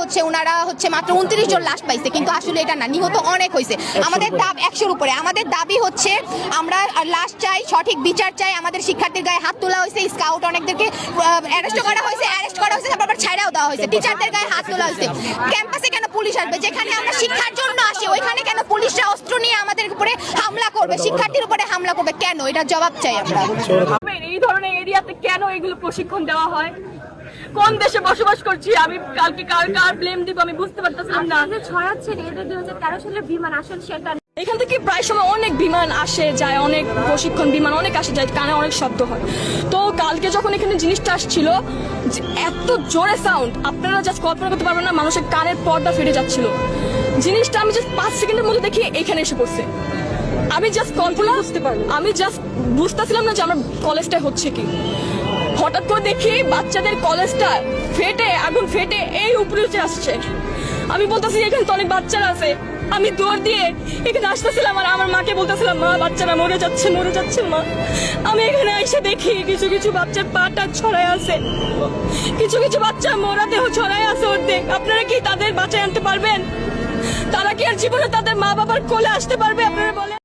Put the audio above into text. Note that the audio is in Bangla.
হচ্ছে ওনারা হচ্ছে মাত্র 29 জন লাশ পাইছে, কিন্তু আসলে এটা না, নিহত অনেক হয়েছে। আমাদের দাবি 100-র উপরে। আমাদের দাবি হচ্ছে আমরা লাশ চাই, সঠিক বিচার চাই। আমাদের শিক্ষার্থীর গায়ে হাত তোলা হয়েছে, স্কাউট অনেকদেরকে অ্যারেস্ট করা হয়েছে, তারপর ছাড়াও দেওয়া হয়েছে, টিচারদের গায়ে হাত তোলা হয়েছে। ক্যাম্পাসে কেন পুলিশ আসবে? যেখানে আমরা শিক্ষার জন্য আসি ওইখানে কেন পুলিশরা অস্ত্র নিয়ে আমাদের উপরে হামলা করবে, শিক্ষার্থীর উপরে হামলা করবে কেন? এটা জবাব চাই আমরা। এই ধরনের এরিয়াতে কেন এগুলো প্রশিক্ষণ দেওয়া হয়? কোন দেশে বসবাস করছি আমি? কালকে কার ব্লেম দিব আমি বুঝতে পারতেছিলাম না। ছড়াচ্ছেন এটা 2013 সালের বিমান, আসলে সেটা এখান থেকে প্রায় সময় অনেক বিমান আসে যায়, অনেক প্রশিক্ষণ বিমান অনেক আসে যায়, কানে অনেক শব্দ হয়। তো কালকে যখন এখানে জিনিসটা আসছিল, এত জোরে সাউন্ড আপনারা জাস্ট কল্পনা করতে পারবেন না, মানুষের কানের পর্দা ফেটে যাচ্ছিল। জিনিসটা আমি জাস্ট 5 সেকেন্ডের মধ্যে দেখি এখানে এসে পড়ছে। আমি জাস্ট কল্পনা আমি জাস্ট বুঝতেছিলাম না যে আমার কলেজটা হচ্ছে কি। হঠাৎ করে দেখি বাচ্চাদের কলেজটা ফেটে, আগুন ফেটে এই উপরে উঠে আসছে। আমি বলতেছি এখানে তো অনেক বাচ্চারা আছে। আমি দৌড় দিয়ে এখানে আসতেছিলাম আর আমার মাকে বলতেছিলাম, মা বাচ্চারা মরে যাচ্ছে মা। আমি এখানে এসে দেখি কিছু কিছু বাচ্চার পাটা ছড়ায় আছে, কিছু কিছু বাচ্চা মরা দেহ ছড়ায় আছে অর্ধেক। আপনারা কি তাদের বাঁচায় আনতে পারবেন? তারা কি আর জীবনে তাদের মা বাবার কোলে আসতে পারবে? আপনারা বলেন।